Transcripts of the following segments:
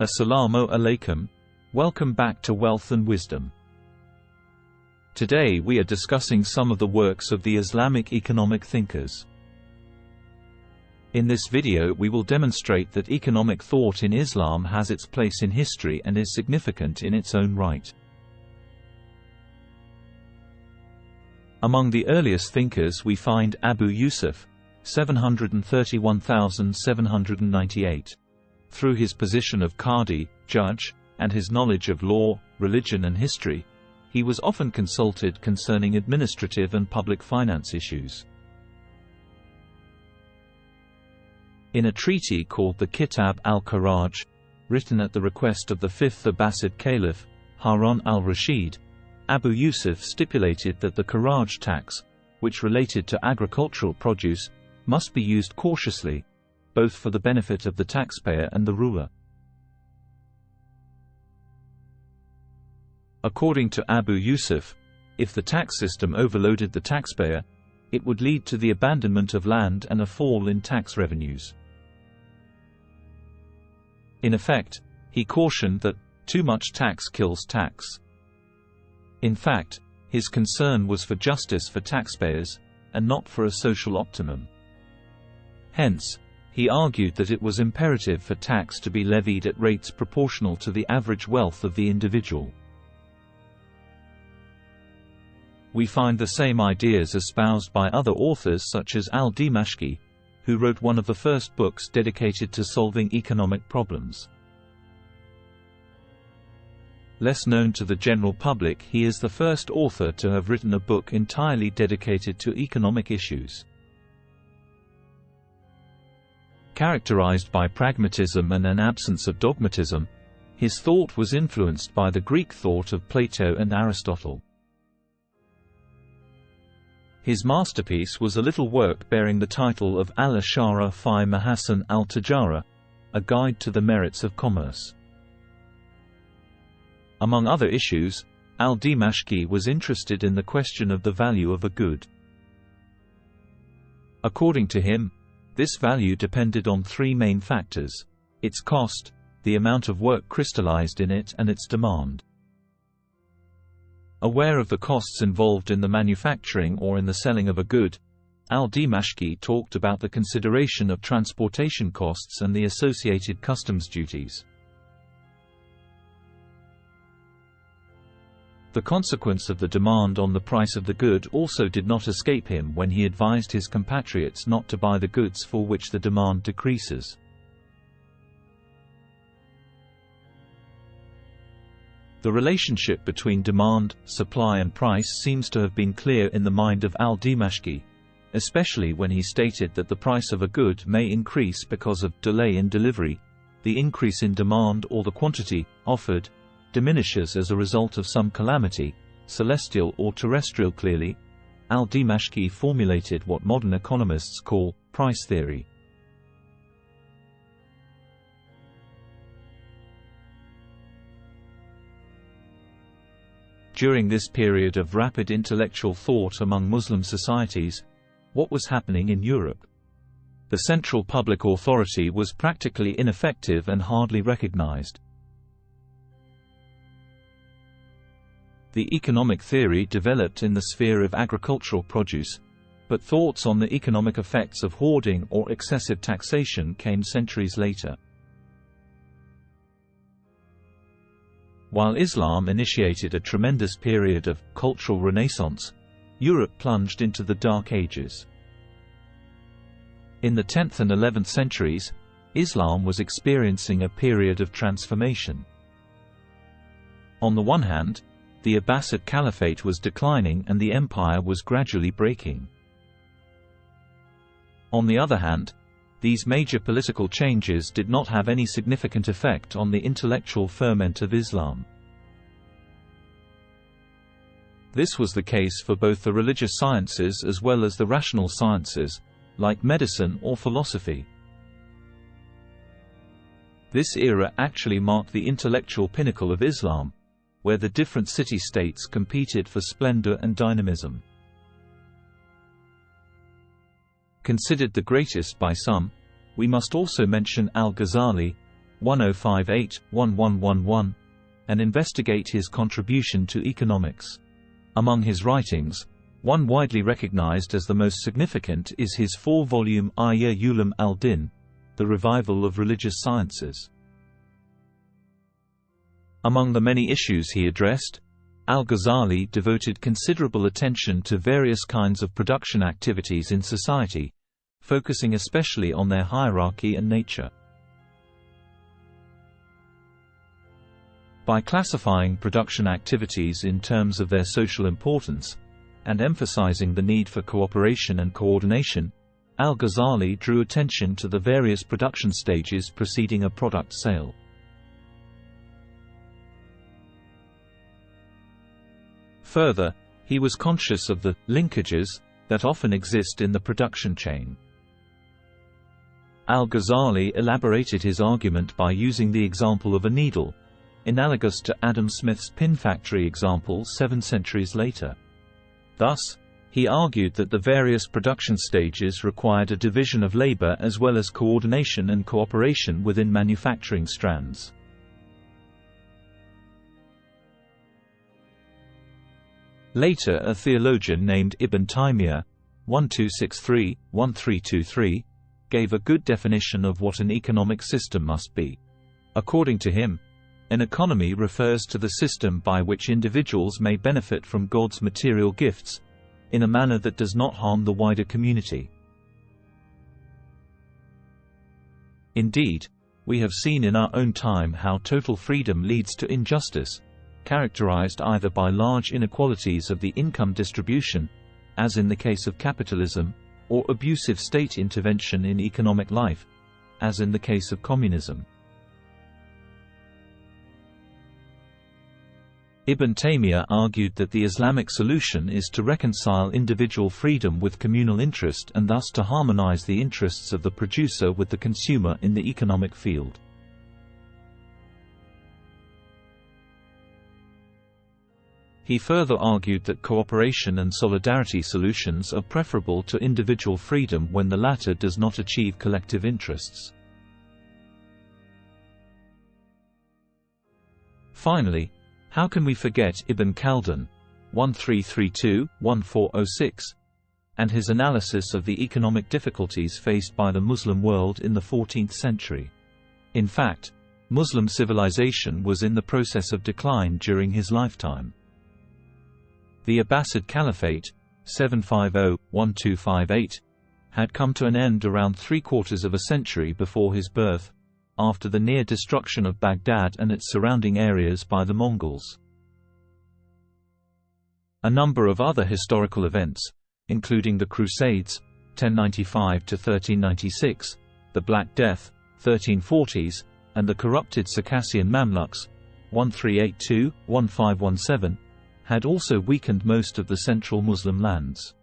Assalamu alaikum. Welcome back to Wealth and Wisdom. Today we are discussing some of the works of the Islamic economic thinkers. In this video we will demonstrate that economic thought in Islam has its place in history and is significant in its own right. Among the earliest thinkers we find Abu Yusuf, 731,798. Through his position of Qadi, judge, and his knowledge of law, religion and history, he was often consulted concerning administrative and public finance issues. In a treaty called the Kitab al-Kharaj, written at the request of the fifth Abbasid Caliph, Harun al-Rashid, Abu Yusuf stipulated that the Kharaj tax, which related to agricultural produce, must be used cautiously, both for the benefit of the taxpayer and the ruler. According to Abu Yusuf, if the tax system overloaded the taxpayer, it would lead to the abandonment of land and a fall in tax revenues. In effect, he cautioned that too much tax kills tax. In fact, his concern was for justice for taxpayers, and not for a social optimum. Hence, he argued that it was imperative for tax to be levied at rates proportional to the average wealth of the individual. We find the same ideas espoused by other authors such as Al-Dimashqi, who wrote one of the first books dedicated to solving economic problems. Less known to the general public, he is the first author to have written a book entirely dedicated to economic issues. Characterized by pragmatism and an absence of dogmatism, his thought was influenced by the Greek thought of Plato and Aristotle. His masterpiece was a little work bearing the title of Al-Ishara fi Mahasin al-Tijara, a guide to the merits of commerce. Among other issues, Al-Dimashqi was interested in the question of the value of a good. According to him, this value depended on three main factors: its cost, the amount of work crystallized in it, and its demand. Aware of the costs involved in the manufacturing or in the selling of a good, Al-Dimashqi talked about the consideration of transportation costs and the associated customs duties. The consequence of the demand on the price of the good also did not escape him when he advised his compatriots not to buy the goods for which the demand decreases. The relationship between demand, supply and price seems to have been clear in the mind of Al-Dimashqi, especially when he stated that the price of a good may increase because of delay in delivery, the increase in demand or the quantity offered diminishes as a result of some calamity, celestial or terrestrial. Clearly, Al-Dimashqi formulated what modern economists call price theory. During this period of rapid intellectual thought among Muslim societies, what was happening in Europe? The central public authority was practically ineffective and hardly recognized. The economic theory developed in the sphere of agricultural produce, but thoughts on the economic effects of hoarding or excessive taxation came centuries later. While Islam initiated a tremendous period of cultural renaissance, Europe plunged into the Dark Ages. In the 10th and 11th centuries, Islam was experiencing a period of transformation. On the one hand, the Abbasid Caliphate was declining and the empire was gradually breaking. On the other hand, these major political changes did not have any significant effect on the intellectual ferment of Islam. This was the case for both the religious sciences as well as the rational sciences, like medicine or philosophy. This era actually marked the intellectual pinnacle of Islam, where the different city-states competed for splendor and dynamism. Considered the greatest by some, we must also mention Al-Ghazali, 1058-1111, and investigate his contribution to economics. Among his writings, one widely recognized as the most significant is his 4-volume Ihya Ulum al-Din, The Revival of Religious Sciences. Among the many issues he addressed, Al-Ghazali devoted considerable attention to various kinds of production activities in society, focusing especially on their hierarchy and nature. By classifying production activities in terms of their social importance, and emphasizing the need for cooperation and coordination, Al-Ghazali drew attention to the various production stages preceding a product sale. Further, he was conscious of the linkages that often exist in the production chain. Al-Ghazali elaborated his argument by using the example of a needle, analogous to Adam Smith's pin factory example 7 centuries later. Thus, he argued that the various production stages required a division of labor as well as coordination and cooperation within manufacturing strands. Later, a theologian named Ibn Taimiyya, 1263-1323, gave a good definition of what an economic system must be. According to him, an economy refers to the system by which individuals may benefit from God's material gifts, in a manner that does not harm the wider community. Indeed, we have seen in our own time how total freedom leads to injustice, characterized either by large inequalities of the income distribution, as in the case of capitalism, or abusive state intervention in economic life, as in the case of communism. Ibn Taymiyyah argued that the Islamic solution is to reconcile individual freedom with communal interest and thus to harmonize the interests of the producer with the consumer in the economic field. He further argued that cooperation and solidarity solutions are preferable to individual freedom when the latter does not achieve collective interests. Finally, how can we forget Ibn-Khaldun, 1332-1406, and his analysis of the economic difficulties faced by the Muslim world in the 14th century? In fact, Muslim civilization was in the process of decline during his lifetime. The Abbasid Caliphate, 750–1258, had come to an end around 3/4 of a century before his birth, after the near destruction of Baghdad and its surrounding areas by the Mongols. A number of other historical events, including the Crusades, 1095–1396, the Black Death, 1340s, and the corrupted Circassian Mamluks, 1382–1517, had also weakened most of the central Muslim lands.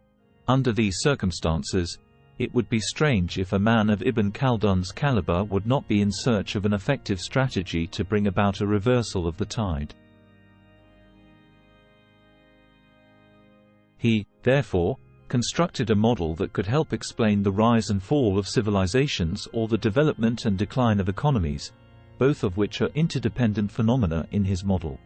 Under these circumstances, it would be strange if a man of Ibn Khaldun's caliber would not be in search of an effective strategy to bring about a reversal of the tide. He, therefore, constructed a model that could help explain the rise and fall of civilizations or the development and decline of economies, both of which are interdependent phenomena in his model.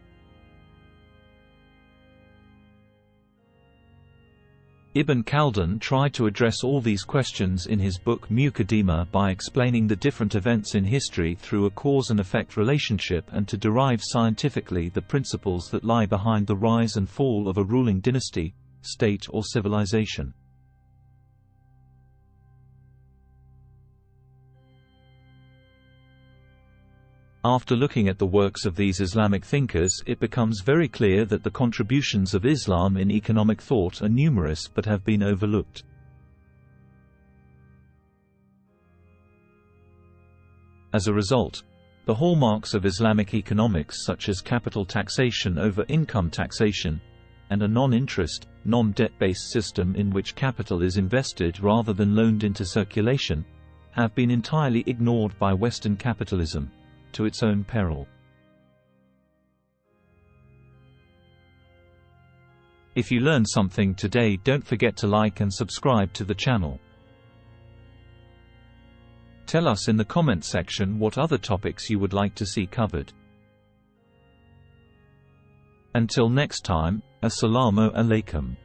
Ibn Khaldun tried to address all these questions in his book Muqaddimah by explaining the different events in history through a cause and effect relationship and to derive scientifically the principles that lie behind the rise and fall of a ruling dynasty, state or civilization. After looking at the works of these Islamic thinkers, it becomes very clear that the contributions of Islam in economic thought are numerous but have been overlooked. As a result, the hallmarks of Islamic economics such as capital taxation over income taxation, and a non-interest, non-debt-based system in which capital is invested rather than loaned into circulation, have been entirely ignored by Western capitalism, to its own peril. If you learned something today, don't forget to like and subscribe to the channel. Tell us in the comment section what other topics you would like to see covered. Until next time, Assalamu alaikum.